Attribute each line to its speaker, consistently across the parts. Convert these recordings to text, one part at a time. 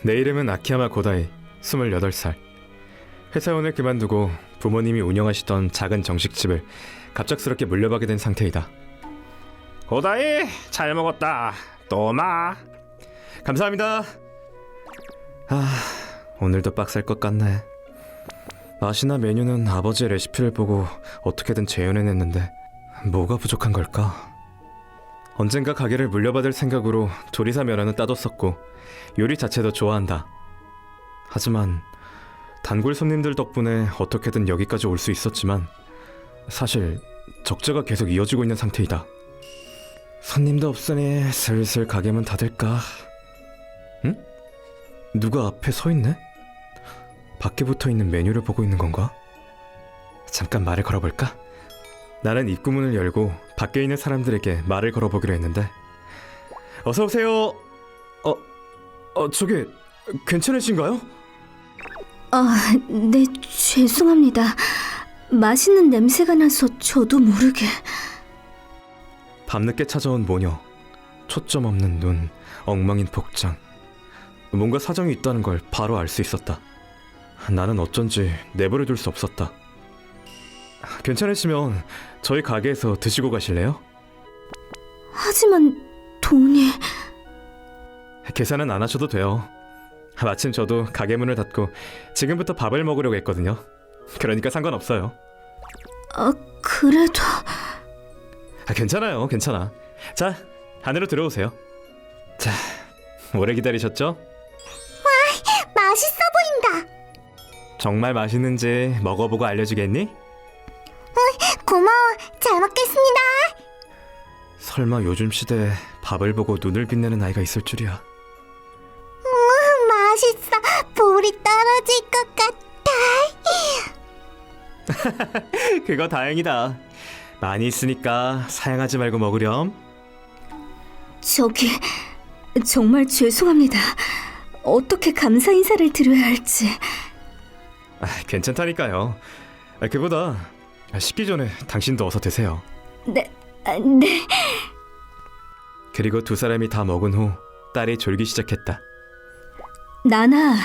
Speaker 1: 내 이름은 아키야마 고다이, 28살. 회사원을 그만두고 부모님이 운영하시던 작은 정식집을 갑작스럽게 물려받게 된 상태이다. 고다이, 잘 먹었다. 또 마. 감사합니다. 오늘도 빡셀 것 같네. 맛이나 메뉴는 아버지의 레시피를 보고 어떻게든 재현해냈는데 뭐가 부족한 걸까? 언젠가 가게를 물려받을 생각으로 조리사 면허는 따뒀었고 요리 자체도 좋아한다. 하지만 단골 손님들 덕분에 어떻게든 여기까지 올 수 있었지만 사실 적자가 계속 이어지고 있는 상태이다. 손님도 없으니 슬슬 가게문 닫을까? 응? 누가 앞에 서 있네? 밖에 붙어있는 메뉴를 보고 있는 건가? 잠깐 말을 걸어볼까? 나는 입구문을 열고 밖에 있는 사람들에게 말을 걸어보기로 했는데, 어서오세요. 저기 괜찮으신가요?
Speaker 2: 네, 죄송합니다. 맛있는 냄새가 나서 저도 모르게.
Speaker 1: 밤늦게 찾아온 모녀, 초점 없는 눈, 엉망인 복장. 뭔가 사정이 있다는 걸 바로 알 수 있었다. 나는 어쩐지 내버려둘 수 없었다. 괜찮으시면 저희 가게에서 드시고 가실래요?
Speaker 2: 하지만 돈이...
Speaker 1: 계산은 안 하셔도 돼요. 마침 저도 가게 문을 닫고 지금부터 밥을 먹으려고 했거든요. 그러니까 상관없어요.
Speaker 2: 그래도...
Speaker 1: 괜찮아요, 괜찮아. 자, 안으로 들어오세요. 자, 오래 기다리셨죠?
Speaker 2: 맛있어 보인다.
Speaker 1: 정말 맛있는지 먹어보고 알려주겠니?
Speaker 2: 고마워, 잘 먹겠습니다.
Speaker 1: 설마 요즘 시대에 밥을 보고 눈을 빛내는 아이가 있을 줄이야.
Speaker 2: 맛있어, 볼이 떨어질 것 같아.
Speaker 1: 그거 다행이다. 많이 있으니까 사양하지 말고 먹으렴.
Speaker 2: 저기, 정말 죄송합니다. 어떻게 감사 인사를 드려야 할지.
Speaker 1: 괜찮다니까요. 그보다 식기 전에 당신도 어서 드세요.
Speaker 2: 네.
Speaker 1: 그리고 두 사람이 다 먹은 후 딸이 졸기 시작했다.
Speaker 2: 나나,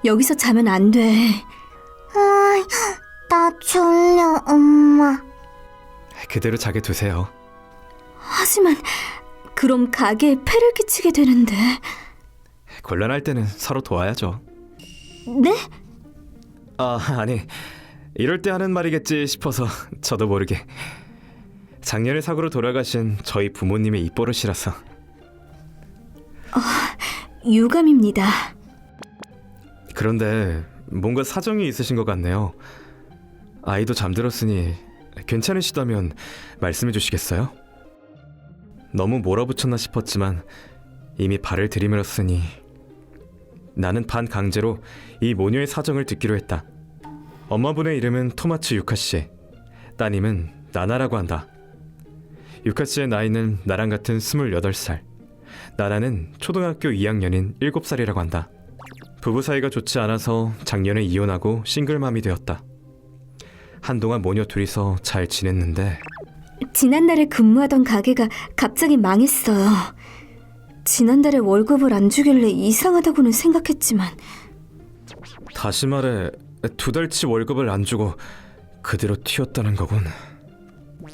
Speaker 2: 여기서 자면 안 돼. 나 졸려, 엄마.
Speaker 1: 그대로 자게 두세요.
Speaker 2: 하지만 그럼 가게에 폐를 끼치게 되는데.
Speaker 1: 곤란할 때는 서로 도와야죠.
Speaker 2: 네?
Speaker 1: 아니, 이럴 때 하는 말이겠지 싶어서 저도 모르게. 작년에 사고로 돌아가신 저희 부모님의 입버릇이라서.
Speaker 2: 유감입니다.
Speaker 1: 그런데 뭔가 사정이 있으신 것 같네요. 아이도 잠들었으니 괜찮으시다면 말씀해 주시겠어요? 너무 몰아붙였나 싶었지만 이미 발을 들이밀었으니 나는 반강제로 이 모녀의 사정을 듣기로 했다. 엄마분의 이름은 토마츠 유카씨, 따님은 나나라고 한다. 유카씨의 나이는 나랑 같은 28살, 나나는 초등학교 2학년인 7살이라고 한다. 부부 사이가 좋지 않아서 작년에 이혼하고 싱글맘이 되었다. 한동안 모녀 둘이서 잘 지냈는데
Speaker 2: 지난달에 근무하던 가게가 갑자기 망했어요. 지난달에 월급을 안 주길래 이상하다고는 생각했지만.
Speaker 1: 다시 말해 2달치 월급을 안 주고 그대로 튀었다는 거군.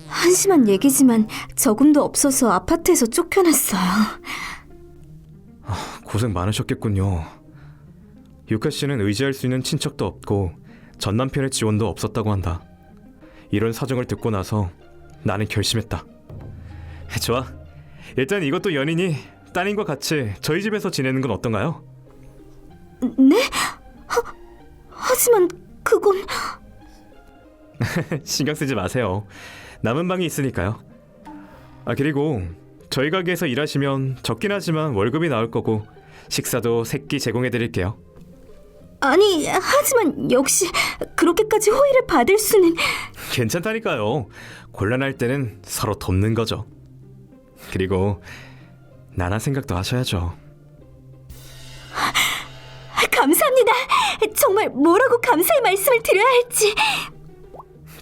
Speaker 2: 한심한 얘기지만 저금도 없어서 아파트에서 쫓겨났어요.
Speaker 1: 고생 많으셨겠군요. 유카 씨는 의지할 수 있는 친척도 없고 전 남편의 지원도 없었다고 한다. 이런 사정을 듣고 나서 나는 결심했다. 좋아, 일단 이것도 연인이 따님과 같이 저희 집에서 지내는 건 어떤가요?
Speaker 2: 네? 하지만 그건...
Speaker 1: 신경 쓰지 마세요. 남은 방이 있으니까요. 그리고 저희 가게에서 일하시면 적긴 하지만 월급이 나올 거고 식사도 3끼 제공해드릴게요.
Speaker 2: 아니, 하지만 역시 그렇게까지 호의를 받을 수는...
Speaker 1: 괜찮다니까요. 곤란할 때는 서로 돕는 거죠. 그리고 나나 생각도 하셔야죠.
Speaker 2: 감사합니다. 정말 뭐라고 감사의 말씀을 드려야 할지.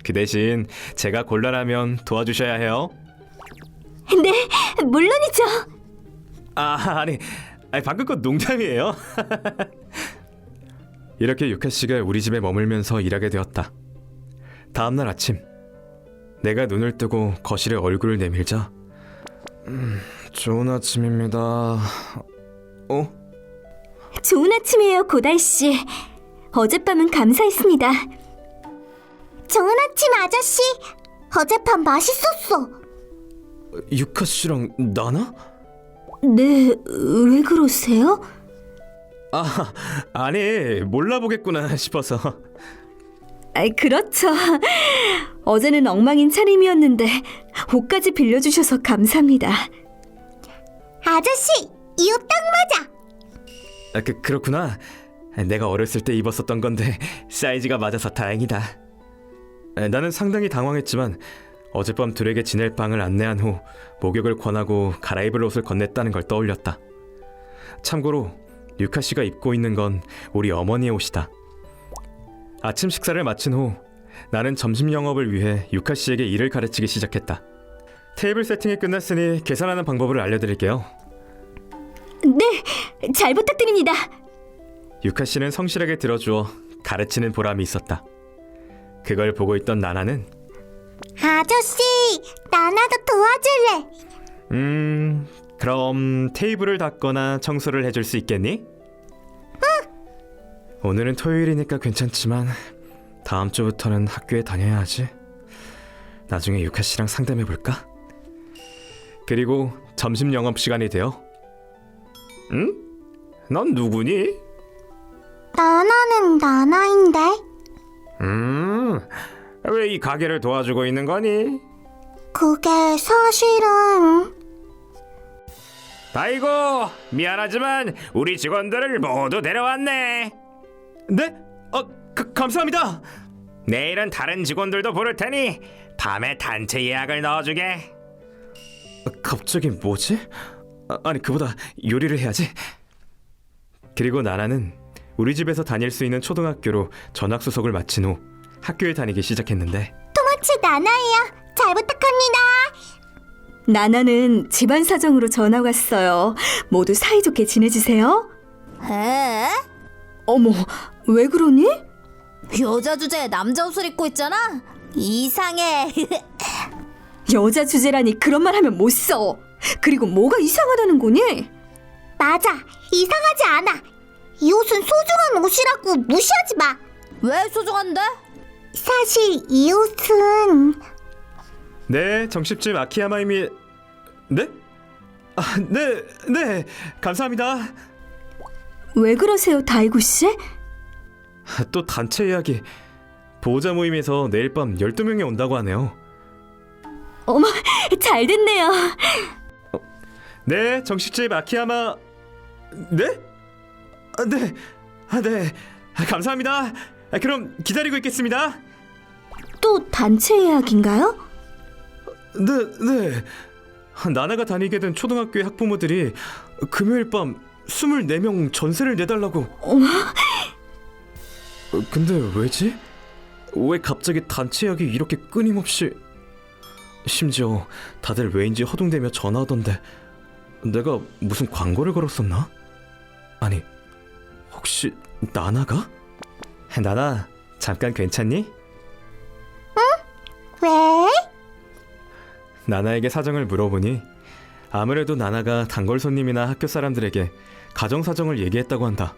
Speaker 1: 그 대신 제가 곤란하면 도와주셔야 해요.
Speaker 2: 네, 물론이죠.
Speaker 1: 아니, 아니, 방금 건 농담이에요. 이렇게 유카 씨가 우리 집에 머물면서 일하게 되었다. 다음 날 아침, 내가 눈을 뜨고 거실에 얼굴을 내밀자 좋은 아침입니다.
Speaker 2: 좋은 아침이에요, 고달 씨. 어젯밤은 감사했습니다. 좋은 아침, 아저씨. 어젯밤 맛있었어.
Speaker 1: 유카 씨랑 나나?
Speaker 2: 네, 왜 그러세요?
Speaker 1: 아니, 몰라보겠구나 싶어서.
Speaker 2: 그렇죠. 어제는 엉망인 차림이었는데 옷까지 빌려주셔서 감사합니다. 아저씨, 이 옷 딱 맞아.
Speaker 1: 그렇구나. 내가 어렸을 때 입었었던 건데 사이즈가 맞아서 다행이다. 나는 상당히 당황했지만 어젯밤 둘에게 지낼 방을 안내한 후 목욕을 권하고 갈아입을 옷을 건넸다는 걸 떠올렸다. 참고로 유카 씨가 입고 있는 건 우리 어머니의 옷이다. 아침 식사를 마친 후 나는 점심 영업을 위해 유카 씨에게 일을 가르치기 시작했다. 테이블 세팅이 끝났으니 계산하는 방법을 알려드릴게요.
Speaker 2: 네, 잘 부탁드립니다.
Speaker 1: 유카 씨는 성실하게 들어주어 가르치는 보람이 있었다. 그걸 보고 있던 나나는
Speaker 2: 아저씨, 나나도 도와줄래.
Speaker 1: 그럼 테이블을 닦거나 청소를 해줄 수 있겠니? 응. 오늘은 토요일이니까 괜찮지만 다음 주부터는 학교에 다녀야 하지. 나중에 유카 씨랑 상담해볼까? 그리고 점심 영업 시간이 되어 응? 넌 누구니?
Speaker 2: 나나는 나나인데.
Speaker 1: 왜 이 가게를 도와주고 있는 거니?
Speaker 2: 그게 사실은...
Speaker 1: 아이고, 미안하지만 우리 직원들을 모두 데려왔네. 네? 감사합니다. 내일은 다른 직원들도 부를 테니 밤에 단체 예약을 넣어주게. 갑자기 뭐지? 아니, 그보다 요리를 해야지. 그리고 나나는 우리 집에서 다닐 수 있는 초등학교로 전학 수속을 마친 후 학교에 다니기 시작했는데
Speaker 2: 토마치 나나예요. 잘 부탁합니다. 나나는 집안 사정으로 전학 왔어요. 모두 사이좋게 지내주세요.
Speaker 3: 에?
Speaker 2: 어머, 왜 그러니?
Speaker 3: 여자 주제에 남자 옷을 입고 있잖아? 이상해.
Speaker 2: 여자 주제라니 그런 말 하면 못 써. 그리고 뭐가 이상하다는 거니? 맞아, 이상하지 않아. 이 옷은 소중한 옷이라고 무시하지 마.
Speaker 3: 왜 소중한데?
Speaker 2: 사실 이 옷은...
Speaker 1: 네, 정식집 아키야마이미. 네? 네, 감사합니다.
Speaker 2: 왜 그러세요, 다이구 씨?
Speaker 1: 또 단체 예약이 보호자 모임에서 내일 밤 12명이 온다고 하네요.
Speaker 2: 어머, 잘 됐네요.
Speaker 1: 네, 정식집 아키야마. 네? 네, 감사합니다. 그럼 기다리고 있겠습니다.
Speaker 2: 또 단체 예약인가요?
Speaker 1: 네. 나나가 다니게 된 초등학교의 학부모들이 금요일 밤 24명 전세를 내달라고. 근데 왜지? 왜 갑자기 단체 예약이 이렇게 끊임없이... 심지어 다들 왜인지 허둥대며 전화하던데 내가 무슨 광고를 걸었었나? 아니, 혹시 나나가? 나나, 잠깐 괜찮니?
Speaker 2: 왜?
Speaker 1: 나나에게 사정을 물어보니 아무래도 나나가 단골 손님이나 학교 사람들에게 가정 사정을 얘기했다고 한다.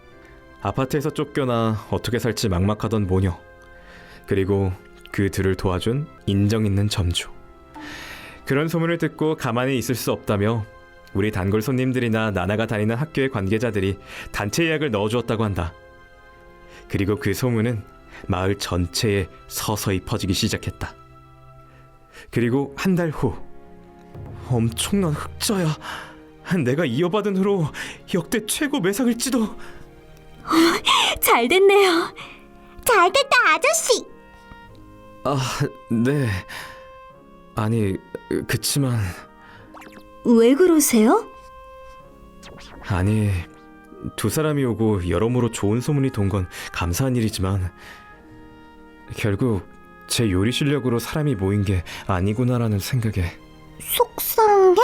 Speaker 1: 아파트에서 쫓겨나 어떻게 살지 막막하던 모녀, 그리고 그 둘을 도와준 인정 있는 점주. 그런 소문을 듣고 가만히 있을 수 없다며 우리 단골 손님들이나 나나가 다니는 학교의 관계자들이 단체 예약을 넣어주었다고 한다. 그리고 그 소문은 마을 전체에 서서히 퍼지기 시작했다. 그리고 한 달 후, 엄청난 흑자야. 내가 이어받은 후로 역대 최고 매상을지도.
Speaker 2: 잘 됐네요. 잘 됐다, 아저씨.
Speaker 1: 네. 아니, 그치만...
Speaker 2: 왜 그러세요?
Speaker 1: 아니, 두 사람이 오고 여러모로 좋은 소문이 돈 건 감사한 일이지만 결국 제 요리 실력으로 사람이 모인 게 아니구나라는 생각에
Speaker 2: 속상해?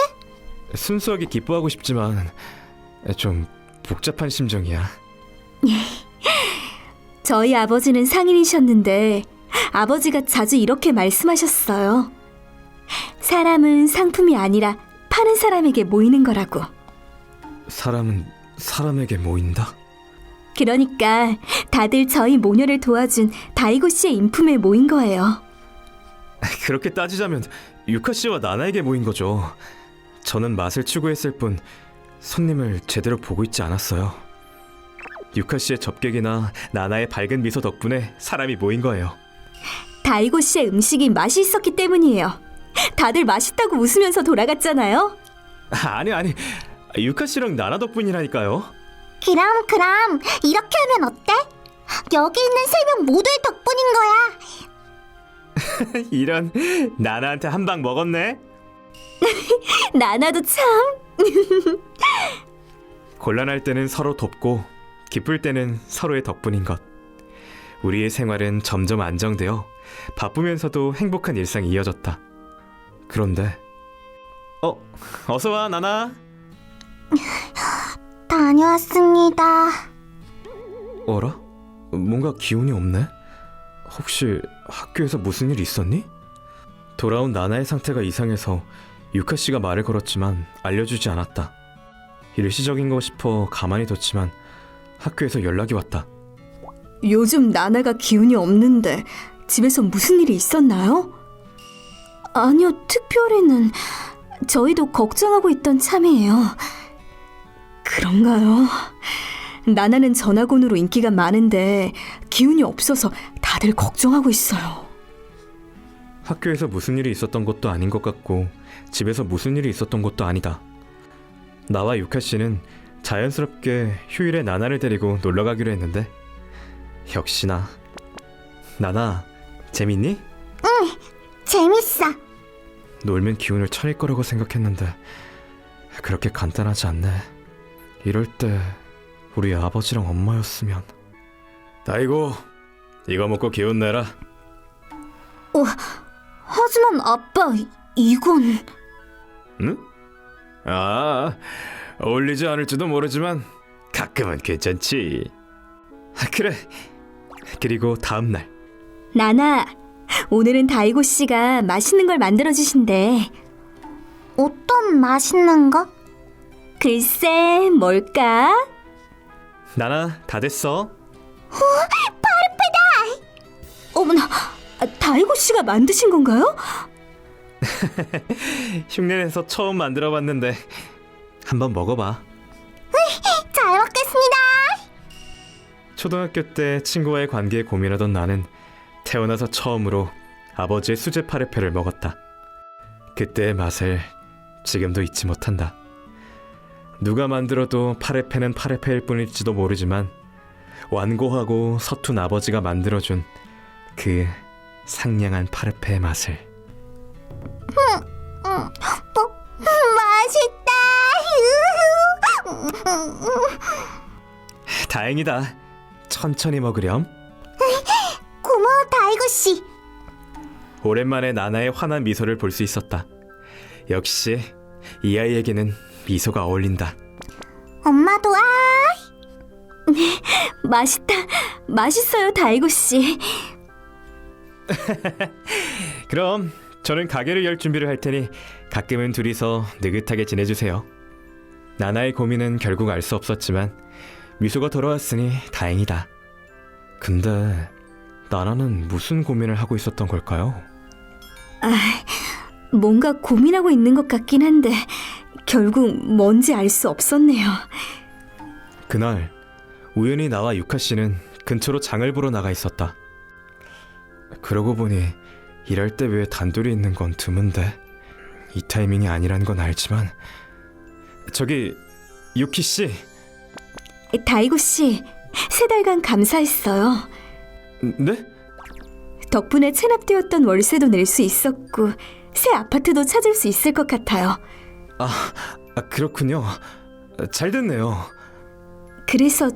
Speaker 1: 순수하게 기뻐하고 싶지만 좀 복잡한 심정이야.
Speaker 2: 저희 아버지는 상인이셨는데 아버지가 자주 이렇게 말씀하셨어요. 사람은 상품이 아니라 파는 사람에게 모이는 거라고.
Speaker 1: 사람은 사람에게 모인다?
Speaker 2: 그러니까 다들 저희 모녀를 도와준 다이고 씨의 인품에 모인 거예요.
Speaker 1: 그렇게 따지자면 유카 씨와 나나에게 모인 거죠. 저는 맛을 추구했을 뿐 손님을 제대로 보고 있지 않았어요. 유카 씨의 접객이나 나나의 밝은 미소 덕분에 사람이 모인 거예요.
Speaker 2: 다이고 씨의 음식이 맛이 있었기 때문이에요. 다들 맛있다고 웃으면서 돌아갔잖아요.
Speaker 1: 아니 유카 씨랑 나나 덕분이라니까요.
Speaker 2: 그럼 이렇게 하면 어때? 여기 있는 3명 모두의 덕분인 거야.
Speaker 1: 이런, 나나한테 한 방 먹었네.
Speaker 2: 나나도 참.
Speaker 1: 곤란할 때는 서로 돕고 기쁠 때는 서로의 덕분인 것. 우리의 생활은 점점 안정되어 바쁘면서도 행복한 일상이 이어졌다. 그런데 어서 와 나나.
Speaker 2: 다녀왔습니다.
Speaker 1: 어라? 뭔가 기운이 없네? 혹시 학교에서 무슨 일 있었니? 돌아온 나나의 상태가 이상해서 유카 씨가 말을 걸었지만 알려주지 않았다. 일시적인 거 싶어 가만히 뒀지만 학교에서 연락이 왔다.
Speaker 2: 요즘 나나가 기운이 없는데 집에서 무슨 일이 있었나요? 아니요, 특별히는. 저희도 걱정하고 있던 참이에요. 그런가요? 나나는 전학온으로 인기가 많은데 기운이 없어서 다들 걱정하고 있어요.
Speaker 1: 학교에서 무슨 일이 있었던 것도 아닌 것 같고 집에서 무슨 일이 있었던 것도 아니다. 나와 유카 씨는 자연스럽게 휴일에 나나를 데리고 놀러 가기로 했는데 역시나. 나나, 재밌니?
Speaker 2: 재밌어.
Speaker 1: 놀면 기운을 차릴 거라고 생각했는데 그렇게 간단하지 않네. 이럴 때 우리 아버지랑 엄마였으면. 다이고, 이거 먹고 기운 내라.
Speaker 2: 하지만 아빠, 이건...
Speaker 1: 응? 어울리지 않을지도 모르지만 가끔은 괜찮지. 그래. 그리고 다음 날.
Speaker 2: 나나, 오늘은 다이고 씨가 맛있는 걸 만들어주신대. 어떤 맛있는 거? 글쎄, 뭘까?
Speaker 1: 나나, 다 됐어.
Speaker 2: 어머나, 다이고 씨가 만드신 건가요?
Speaker 1: 흉내내서 처음 만들어봤는데 한번 먹어봐.
Speaker 2: 잘 먹겠습니다.
Speaker 1: 초등학교 때 친구와의 관계에 고민하던 나는 태어나서 처음으로 아버지의 수제 파레페를 먹었다. 그때의 맛을 지금도 잊지 못한다. 누가 만들어도 파레페는 파레페일 뿐일지도 모르지만 완고하고 서툰 아버지가 만들어준 그 상냥한 파레페의 맛을.
Speaker 2: 맛있다.
Speaker 1: 다행이다. 천천히 먹으렴.
Speaker 2: 고마워, 다이고 씨.
Speaker 1: 오랜만에 나나의 환한 미소를 볼 수 있었다. 역시 이 아이에게는 미소가 어울린다.
Speaker 2: 엄마도 맛있다. 맛있어요, 다이고 씨.
Speaker 1: 그럼 저는 가게를 열 준비를 할 테니 가끔은 둘이서 느긋하게 지내주세요. 나나의 고민은 결국 알 수 없었지만 미소가 돌아왔으니 다행이다. 근데 나나는 무슨 고민을 하고 있었던 걸까요?
Speaker 2: 뭔가 고민하고 있는 것 같긴 한데 결국 뭔지 알 수 없었네요.
Speaker 1: 그날 우연히 나와 유카 씨는 근처로 장을 보러 나가 있었다. 그러고 보니 일할 때 왜 단둘이 있는 건 드문데 이 타이밍이 아니란 건 알지만. 저기 유키 씨.
Speaker 2: 다이고 씨, 3달간 감사했어요.
Speaker 1: 네?
Speaker 2: 덕분에 체납되었던 월세도 낼 수 있었고 새 아파트도 찾을 수 있을 것 같아요.
Speaker 1: 그렇군요. 잘 됐네요.
Speaker 2: 그래서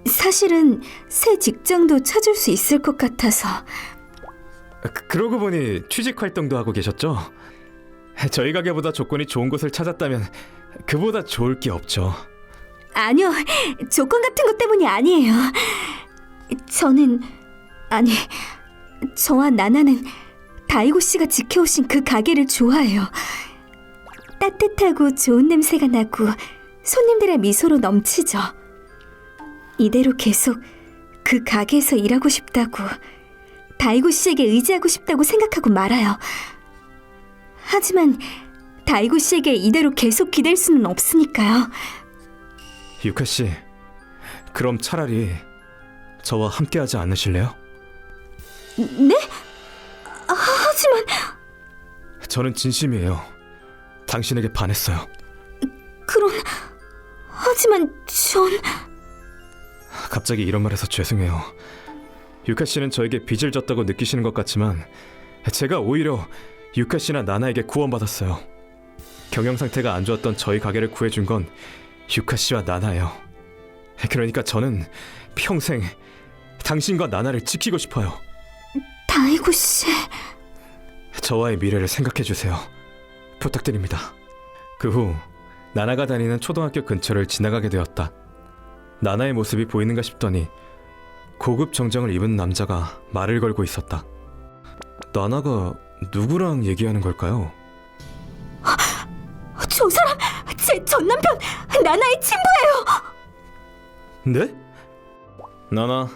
Speaker 2: 사실은 새 직장도 찾을 수 있을 것 같아서.
Speaker 1: 그러고 보니 취직 활동도 하고 계셨죠? 저희 가게보다 조건이 좋은 곳을 찾았다면 그보다 좋을 게 없죠.
Speaker 2: 아니요, 조건 같은 것 때문이 아니에요. 저와 나나는 다이고 씨가 지켜오신 그 가게를 좋아해요. 따뜻하고 좋은 냄새가 나고 손님들의 미소로 넘치죠. 이대로 계속 그 가게에서 일하고 싶다고, 다이고 씨에게 의지하고 싶다고 생각하고 말아요. 하지만 다이고 씨에게 이대로 계속 기댈 수는 없으니까요.
Speaker 1: 유카 씨, 그럼 차라리 저와 함께하지 않으실래요?
Speaker 2: 네? 하지만
Speaker 1: 저는 진심이에요. 당신에게 반했어요.
Speaker 2: 하지만 전...
Speaker 1: 갑자기 이런 말해서 죄송해요. 유카 씨는 저에게 빚을 졌다고 느끼시는 것 같지만 제가 오히려 유카 씨나 나나에게 구원받았어요. 경영 상태가 안 좋았던 저희 가게를 구해준 건 유카 씨와 나나예요. 그러니까 저는 평생 당신과 나나를 지키고 싶어요.
Speaker 2: 다이고 씨...
Speaker 1: 저와의 미래를 생각해 주세요. 부탁드립니다. 그 후 나나가 다니는 초등학교 근처를 지나가게 되었다. 나나의 모습이 보이는가 싶더니 고급 정장을 입은 남자가 말을 걸고 있었다. 나나가 누구랑 얘기하는 걸까요?
Speaker 2: 저 사람 제 전남편 나나의 친구예요.
Speaker 1: 네? 나나,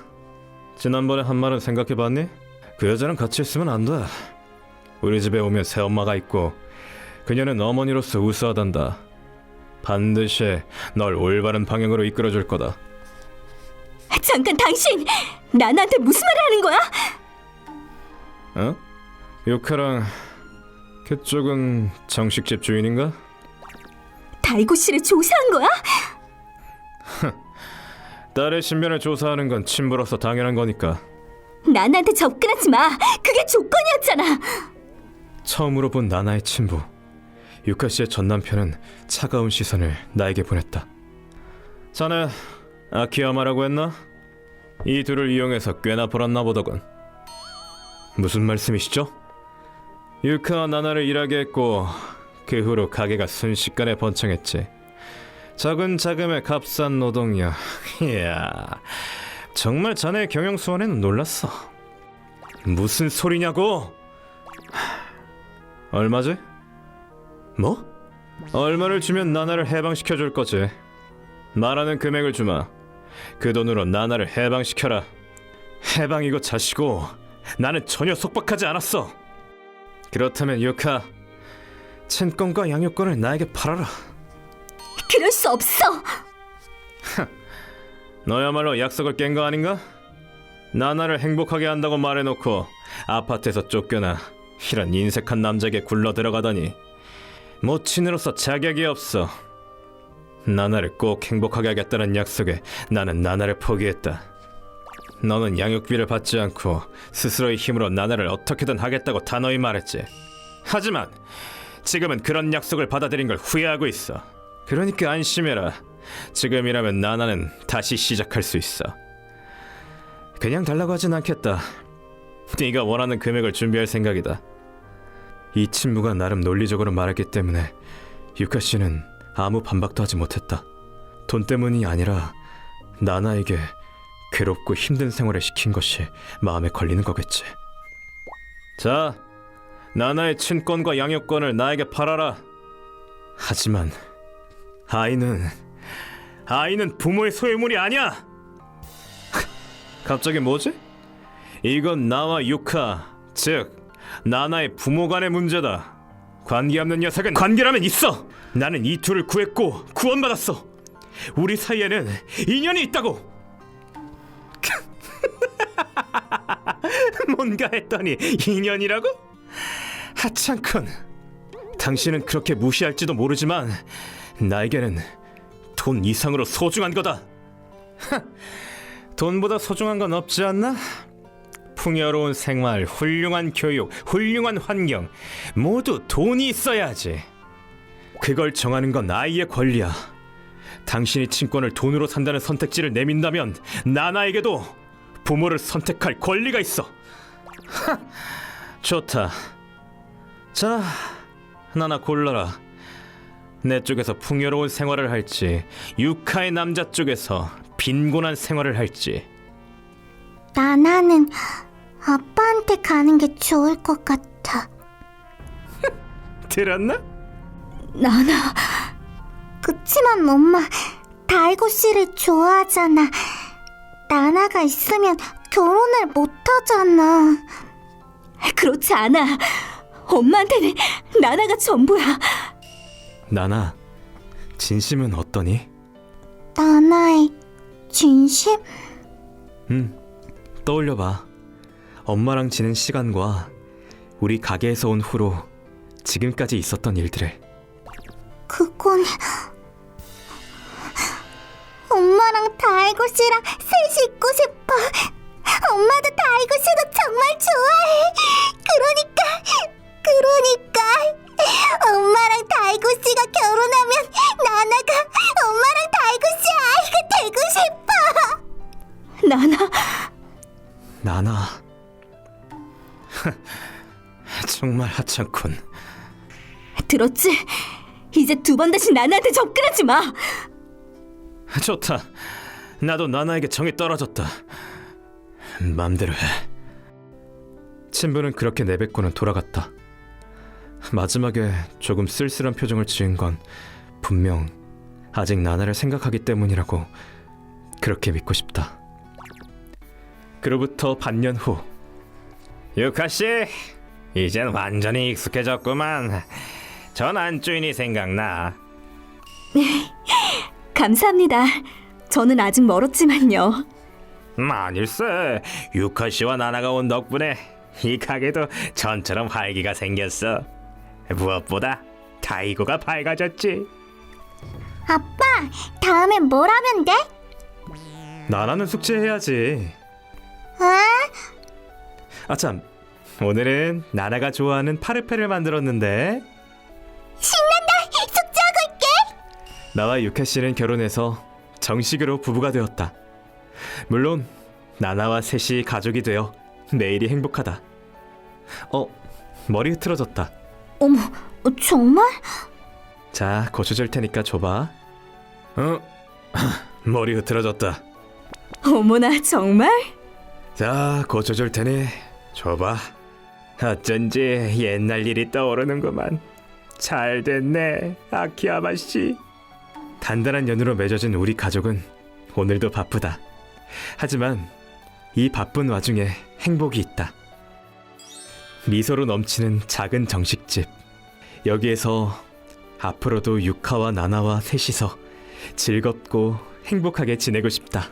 Speaker 1: 지난번에 한 말은 생각해봤니? 그 여자랑 같이 있으면 안 돼. 우리 집에 오면 새엄마가 있고 그녀는 어머니로서 우수하단다. 반드시 널 올바른 방향으로 이끌어줄 거다.
Speaker 2: 잠깐, 당신 나나한테 무슨 말을 하는 거야?
Speaker 1: 어? 유카랑 그쪽은 정식집 주인인가?
Speaker 2: 다이고 씨를 조사한 거야?
Speaker 1: 딸의 신변을 조사하는 건 친부로서 당연한 거니까.
Speaker 2: 나나한테 접근하지 마. 그게 조건이었잖아.
Speaker 1: 처음으로 본 나나의 친부 유카 씨의 전 남편은 차가운 시선을 나에게 보냈다. 자네 아키야마라고 했나? 이 둘을 이용해서 꽤나 벌었나 보더군. 무슨 말씀이시죠? 유카와 나나를 일하게 했고 그 후로 가게가 순식간에 번창했지. 작은 자금의 값싼 노동력. 이야, 정말 자네의 경영 수완에는 놀랐어. 무슨 소리냐고? 얼마지? 뭐? 얼마를 주면 나나를 해방시켜줄 거지? 말하는 금액을 주마. 그 돈으로 나나를 해방시켜라. 해방이고 자시고 나는 전혀 속박하지 않았어. 그렇다면 유카, 채권과 양육권을 나에게 팔아라.
Speaker 2: 그럴 수 없어.
Speaker 1: 너야말로 약속을 깬 거 아닌가? 나나를 행복하게 한다고 말해놓고 아파트에서 쫓겨나 이런 인색한 남자에게 굴러 들어가다니. 모친으로서 자격이 없어. 나나를 꼭 행복하게 하겠다는 약속에 나는 나나를 포기했다. 너는 양육비를 받지 않고 스스로의 힘으로 나나를 어떻게든 하겠다고 단호히 말했지. 하지만 지금은 그런 약속을 받아들인 걸 후회하고 있어. 그러니까 안심해라. 지금이라면 나나는 다시 시작할 수 있어. 그냥 달라고 하진 않겠다. 네가 원하는 금액을 준비할 생각이다. 이 친구가 나름 논리적으로 말했기 때문에 유카 씨는 아무 반박도 하지 못했다. 돈 때문이 아니라 나나에게 괴롭고 힘든 생활을 시킨 것이 마음에 걸리는 거겠지. 자, 나나의 친권과 양육권을 나에게 팔아라. 하지만 아이는 부모의 소유물이 아니야. 갑자기 뭐지? 이건 나와 유카, 즉 나나의 부모 간의 문제다. 관계 없는 녀석은 관계라면 있어. 나는 이 둘을 구했고 구원받았어. 우리 사이에는 인연이 있다고. 뭔가 했더니 인연이라고? 하찮군. 당신은 그렇게 무시할지도 모르지만 나에게는 돈 이상으로 소중한 거다. 돈보다 소중한 건 없지 않나? 풍요로운 생활, 훌륭한 교육, 훌륭한 환경, 모두 돈이 있어야지. 그걸 정하는 건 아이의 권리야. 당신이 친권을 돈으로 산다는 선택지를 내민다면 나나에게도 부모를 선택할 권리가 있어. 좋다. 자, 나나 골라라. 내 쪽에서 풍요로운 생활을 할지, 유카의 남자 쪽에서 빈곤한 생활을 할지.
Speaker 4: 나나는 아빠한테 가는 게 좋을 것 같아.
Speaker 1: 들었나?
Speaker 2: 나나,
Speaker 4: 그치만 엄마, 다이고 씨를 좋아하잖아. 나나가 있으면 결혼을 못 하잖아.
Speaker 2: 그렇지 않아. 엄마한테는 나나가 전부야.
Speaker 1: 나나, 진심은 어떠니?
Speaker 4: 나나의 진심?
Speaker 1: 떠올려봐. 엄마랑 지낸 시간과 우리 가게에서 온 후로 지금까지 있었던 일들을.
Speaker 4: 그건 엄마랑 다이고 씨랑 셋이 있고 싶어. 엄마도 다이고 씨도 정말 좋아해. 그러니까 엄마랑 다이고 씨가 결혼하면 나나가 엄마랑 다이고 씨 아이가 되고 싶어.
Speaker 2: 나나,
Speaker 1: 나나. 정말 하찮군.
Speaker 2: 들었지? 이제 두 번 다시 나나한테 접근하지 마.
Speaker 1: 좋다. 나도 나나에게 정이 떨어졌다. 맘대로 해. 친부는 그렇게 내뱉고는 돌아갔다. 마지막에 조금 쓸쓸한 표정을 지은 건 분명 아직 나나를 생각하기 때문이라고 그렇게 믿고 싶다. 그로부터 반년 후. 유카씨, 이젠 완전히 익숙해졌구만. 전 안주인이 생각나.
Speaker 2: 감사합니다. 저는 아직 멀었지만요.
Speaker 1: 아닐세. 유카씨와 나나가 온 덕분에 이 가게도 전처럼 활기가 생겼어. 무엇보다 다이고가 밝아졌지.
Speaker 4: 아빠, 다음엔 뭘 하면 돼?
Speaker 1: 나나는 숙제해야지.
Speaker 4: 어?
Speaker 1: 아참, 오늘은 나나가 좋아하는 파르페를 만들었는데.
Speaker 4: 신난다! 숙제하고 있게!
Speaker 1: 나와 유카씨는 결혼해서 정식으로 부부가 되었다. 물론 나나와 셋이 가족이 되어 매일이 행복하다. 머리 흐트러졌다.
Speaker 4: 어머, 정말?
Speaker 1: 자, 고쳐 줄 테니까 줘봐. 머리 흐트러졌다.
Speaker 2: 어머나, 정말?
Speaker 1: 자, 고쳐 줄 테니 줘봐. 어쩐지 옛날 일이 떠오르는구만. 잘 됐네, 아키야마 씨. 단단한 연으로 맺어진 우리 가족은 오늘도 바쁘다. 하지만 이 바쁜 와중에 행복이 있다. 미소로 넘치는 작은 정식집. 여기에서 앞으로도 유카와 나나와 셋이서 즐겁고 행복하게 지내고 싶다.